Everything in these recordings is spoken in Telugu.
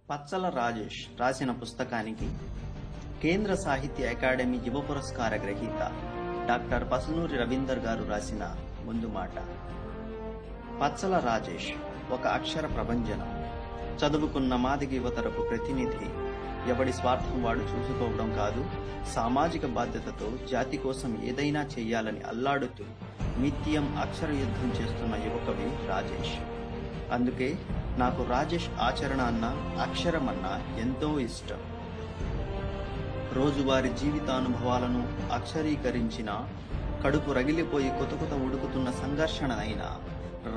పచ్చల రాజేష్ రాసిన పుస్తకానికి కేంద్ర సాహిత్య అకాడమీ యువ పురస్కార గ్రహీత డాక్టర్ పసునూరి రవీందర్ గారు రాసిన ముందు మాట. పచ్చల రాజేష్ ఒక అక్షర ప్రభంజనం. చదువుకున్న మాదిగ యువతరపు ప్రతినిధి. ఎవడి స్వార్థం వాడు చూసుకోవడం కాదు, సామాజిక బాధ్యతతో జాతి కోసం ఏదైనా చెయ్యాలని అల్లాడుతూ నిత్యం అక్షర యుద్ధం చేస్తున్న యువకవి రాజేష్. అందుకే నాకు రాజేష్ ఆచరణ అన్నా అక్షరమన్నా ఎంతో ఇష్టం. రోజువారి జీవితానుభవాలను అక్షరీకరించిన, కడుపు రగిలిపోయి కొత్త ఉడుకుతున్న సంఘర్షణ అయినా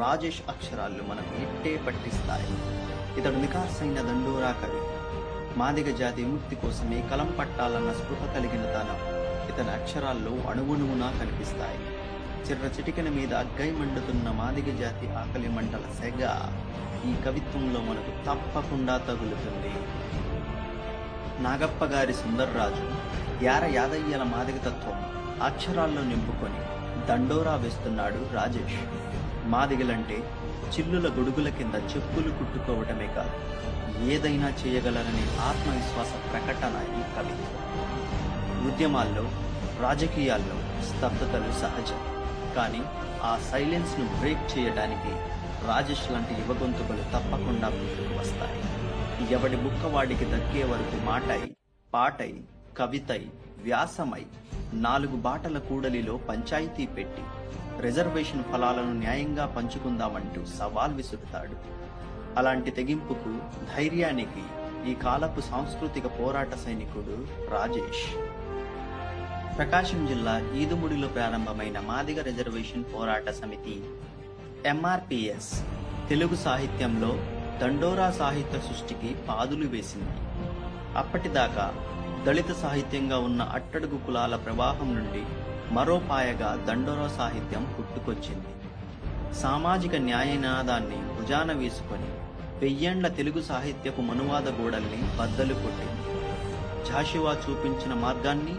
రాజేష్ అక్షరాలు మనకు ఇట్టే పట్టిస్తాయి. ఇతడు నికార్సైన దండోరా కవి. మాదిగ జాతి విముక్తి కోసమే కలం పట్టాలన్న స్పృహ కలిగిన తనం ఇతని అక్షరాల్లో అణువుణువునా కనిపిస్తాయి. చిర్ర చిటికెన మీద అగ్గై మండుతున్న మాదిగ జాతి ఆకలి మంటల సెగ ఈ కవిత్వంలో మనకు తప్పకుండా తగులుతుంది. నాగప్ప గారి సుందర్రాజు యాదయ్యల మాదిగ తత్వం అక్షరాల్లో నింపుకొని దండోరా వేస్తున్నాడు రాజేష్. మాదిగలంటే చిల్లుల గొడుగుల కింద చెప్పులు కుట్టుకోవటమే కాదు, ఏదైనా చేయగలరనే ఆత్మవిశ్వాస ప్రకటన ఈ కవిత్వం. ఉద్యమాల్లో, రాజకీయాల్లో స్తబ్దతలు సహజం. కానీ ఆ సైలెన్స్ ను బ్రేక్ చేయడానికి రాజేష్ లాంటి యువ గొంతుకలు తప్పకుండా ముందుకు వస్తాయి. ఎవడి ముక్కవాడికి దక్కే వరకు మాటై, పాటై, కవితై, వ్యాసమై 4 బాటల కూడలిలో పంచాయతీ పెట్టి రిజర్వేషన్ ఫలాలను న్యాయంగా పంచుకుందామంటూ సవాల్ విసురుతాడు. అలాంటి తెగింపుకు, ధైర్యానికి ఈ కాలపు సాంస్కృతిక పోరాట సైనికుడు రాజేష్. ప్రకాశం జిల్లా ఈదుముడిలో ప్రారంభమైన మాదిగ రిజర్వేషన్ పోరాట సమితి MRPS తెలుగు సాహిత్యంలో దండోరా సాహిత్య సృష్టికి పాదులు వేసింది. అప్పటిదాకా దళిత సాహిత్యంగా ఉన్న అట్టడుగు కులాల ప్రవాహం నుండి మరో పాయగా దండోరా సాహిత్యం పుట్టుకొచ్చింది. సామాజిక న్యాయనాదాన్ని భుజాన వేసుకొని 1000 ఏళ్ల తెలుగు సాహిత్యపు మనువాద గోడల్ని బద్దలు కొట్టింది. జాషువా చూపించిన మార్గాన్ని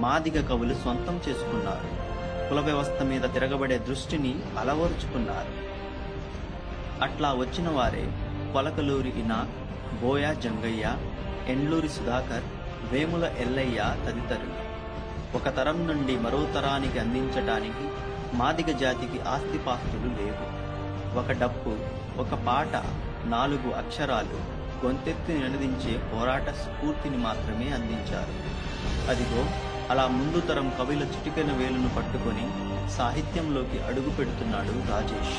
మాదిగ కవులు సొంతం చేసుకున్నారు. కుల వ్యవస్థ మీద తిరగబడే దృష్టిని అలవరుచుకున్నారు. అట్లా వచ్చిన వారే కొలకలూరి ఇనాక్, బోయా జంగయ్య, ఎండ్లూరి సుధాకర్, వేముల ఎల్లయ్య తదితరులు. ఒక తరం నుండి మరో తరానికి అందించటానికి మాదిగ జాతికి ఆస్తిపాస్తులు లేవు. ఒక డప్పు, ఒక పాట, 4 అక్షరాలు గొంతెత్తి నినదించే పోరాట స్ఫూర్తిని మాత్రమే అందించారు. అదిగో అలా ముందు తరం కవుల చిటికెన వేలును పట్టుకొని సాహిత్యంలోకి అడుగు పెడుతున్నాడు రాజేష్.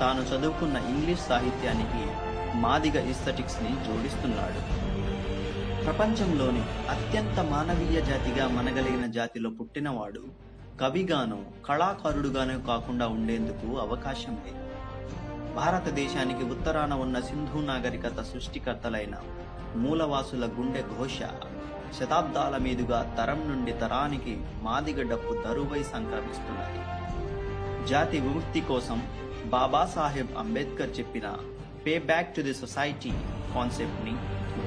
తాను చదువుకున్న ఇంగ్లీష్ సాహిత్యానికి మాదిగ ఈస్థెటిక్స్ ని జోడిస్తున్నాడు. ప్రపంచంలోని అత్యంత మానవీయ జాతిగా మనగలిగిన జాతిలో పుట్టినవాడు కవిగానో కళాకారుడుగానో కాకుండా ఉండేందుకు అవకాశం లేదు. భారతదేశానికి ఉత్తరాన ఉన్న సింధు నాగరికత సృష్టికర్తలైన మూలవాసుల గుండె ఘోష శతాబ్దాల మీదుగా తరం నుండి తరానికి మాదిగ డప్పు దరువై సంక్రమిస్తున్నది. జాతి విముక్తి కోసం బాబాసాహెబ్ అంబేద్కర్ చెప్పిన pay back to the society concept ని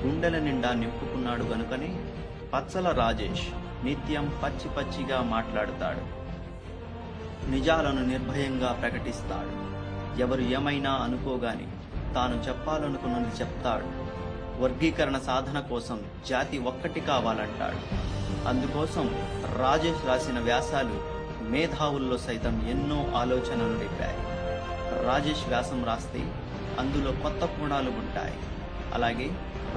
గుండెల నిండా నింపుకున్నాడు గనుకనే పచ్చల రాజేష్ నిత్యం పచ్చిగా మాట్లాడుతాడు. నిజాలను నిర్భయంగా ప్రకటిస్తాడు. ఎవరు ఏమైనా అనుకోగాని తాను చెప్పాలనుకున్నది చెప్తాడు. వర్గీకరణ సాధన కోసం జాతి ఒక్కటి కావాలంటాడు. అందుకోసం రాజేష్ రాసిన వ్యాసాలు మేధావుల్లో సైతం ఎన్నో ఆలోచనలు రేపాయి. రాజేష్ వ్యాసం రాస్తే అందులో కొత్త కోణాలు ఉంటాయి. అలాగే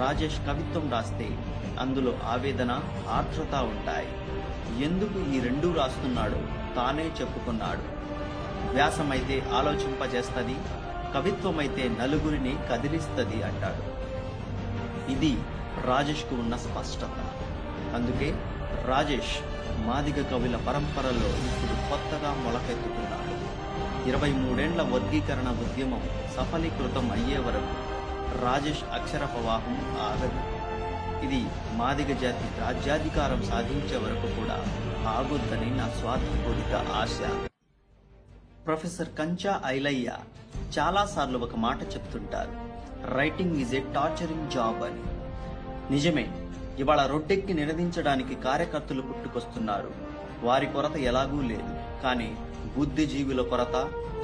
రాజేష్ కవిత్వం రాస్తే అందులో ఆవేదన, ఆర్ద్రత ఉంటాయి. ఎందుకు ఈ రెండూ రాస్తున్నాడో తానే చెప్పుకున్నాడు. వ్యాసమైతే ఆలోచింపజేస్తది, కవిత్వమైతే నలుగురిని కదిలిస్తది అంటాడు. ఇది రాజేష్కు ఉన్న స్పష్టత. అందుకే రాజేష్ మాదిగ కవుల పరంపరలో ఇప్పుడు కొత్తగా మొలకెత్తుతున్నాడు. 23 ఏళ్ల వర్గీకరణ ఉద్యమం సఫలీకృతం అయ్యే వరకు రాజేష్ అక్షర ప్రవాహం ఆగదు. ఇది మాదిగ జాతి రాజ్యాధికారం సాధించే వరకు కూడా ఆగొద్దని నా స్వార్థపూరిత ఆశ. ప్రొఫెసర్ కంచా ఐలయ్య చాలాసార్లు ఒక మాట చెప్తుంటారు, writing is a torturing job అని. నిజమే. ఇవాళ రొట్టెక్కి నినదించడానికి కార్యకర్తలు పుట్టుకొస్తున్నారు. వారి కొరత ఎలాగూ లేదు. కానీ బుద్ధిజీవుల కొరత,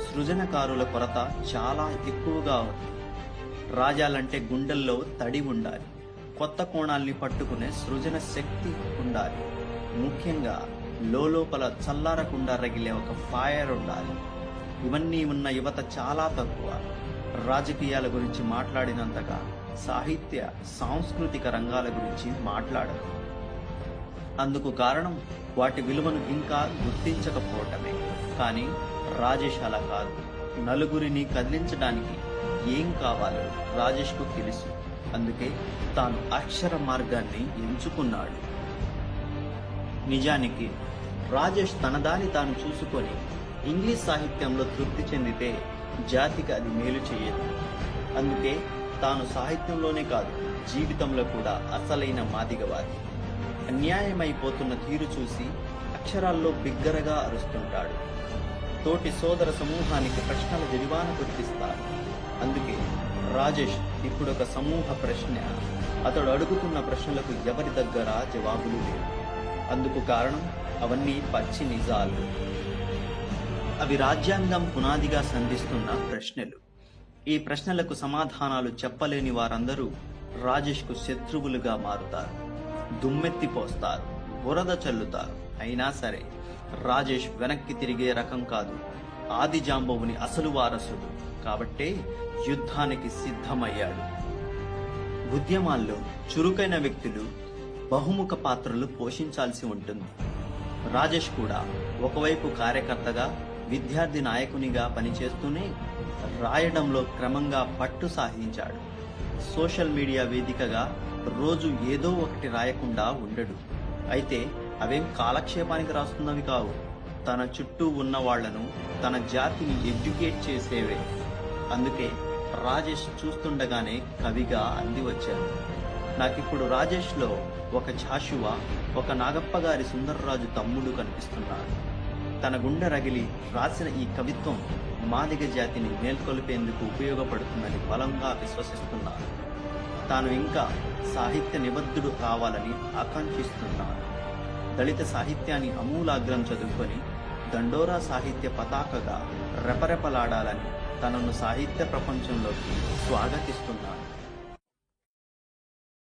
సృజనకారుల కొరత చాలా ఎక్కువగా ఉంది. రాజాలంటే గుండెల్లో తడి ఉండాలి, కొత్త కోణాల్ని పట్టుకునే సృజన శక్తి ఉండాలి, ముఖ్యంగా లోపల చల్లారకుండా రగిలే ఒక ఫైర్ ఉండాలి. ఇవన్నీ ఉన్న యువత చాలా తక్కువ. రాజకీయాల గురించి మాట్లాడినంతగా సాహిత్య సాంస్కృతిక రంగాల గురించి మాట్లాడరు. అందుకు కారణం వాటి విలువను ఇంకా గుర్తించకపోవటమే. కానీ రాజేష్ అలా కాదు. నలుగురిని కదిలించడానికి ఏం కావాలో రాజేష్కు తెలుసు. అందుకే తాను అక్షర మార్గాన్ని ఎంచుకున్నాడు. నిజానికి రాజేష్ తన దారి తాను చూసుకొని ఇంగ్లీష్ సాహిత్యంలో తృప్తి చెందితే జాతికి అది మేలు చేయదు. అందుకే తాను సాహిత్యంలోనే కాదు, జీవితంలో కూడా అసలైన మాదిగవాది. అన్యాయమైపోతున్న తీరు చూసి అక్షరాల్లో బిగ్గరగా అరుస్తుంటాడు. తోటి సోదర సమూహానికి ప్రశ్నల జడివాన గుర్తిస్తాడు. అందుకే రాజేష్ ఇప్పుడొక సమూహ ప్రశ్న. అతడు అడుగుతున్న ప్రశ్నలకు ఎవరి దగ్గర జవాబులు లేవు. అందుకు కారణం అవన్నీ పచ్చి నిజాలు. అవి రాజ్యాంగం పునాదిగా సంధిస్తున్న ప్రశ్నలు. ఈ ప్రశ్నలకు సమాధానాలు చెప్పలేని వారందరూ రాజేష్కు శత్రువులుగా మారుతారు, దుమ్మెత్తిపోస్తారు, బురద చల్లుతారు. అయినా సరే రాజేష్ వెనక్కి తిరిగే రకం కాదు. ఆది జాంబవుని అసలు వారసుడు కాబట్టే యుద్ధానికి సిద్ధమయ్యాడు. ఉద్యమాల్లో చురుకైన వ్యక్తులు బహుముఖ పాత్రలు పోషించాల్సి ఉంటుంది. రాజేష్ కూడా ఒకవైపు కార్యకర్తగా, విద్యార్థి నాయకునిగా పనిచేస్తూనే రాయడంలో క్రమంగా పట్టు సాధించాడు. సోషల్ మీడియా వేదికగా రోజు ఏదో ఒకటి రాయకుండా ఉండడు. అయితే అవేం కాలక్షేపానికి రాస్తున్నవి కావు. తన చుట్టూ ఉన్న వాళ్లను, తన జాతిని ఎడ్యుకేట్ చేసేవే. అందుకే రాజేష్ చూస్తుండగానే కవిగా అంది వచ్చాడు. నాకిప్పుడు రాజేష్లో ఒక జాషువా, ఒక నాగప్ప గారి సుందర్రాజు తమ్ముడు కనిపిస్తున్నాడు. తన గుండె రగిలి రాసిన ఈ కవిత్వం మాదిగ జాతిని మేల్కొల్పేందుకు ఉపయోగపడుతుందని బలంగా విశ్వసిస్తున్నాను. తాను ఇంకా సాహిత్య నిబద్ధుడు కావాలని ఆకాంక్షిస్తున్నాను. దళిత సాహిత్యాన్ని అమూలాగ్రం చదువుకొని దండోరా సాహిత్య పతాకగా రెపరెపలాడాలని తనను సాహిత్య ప్రపంచంలోకి స్వాగతిస్తున్నాను.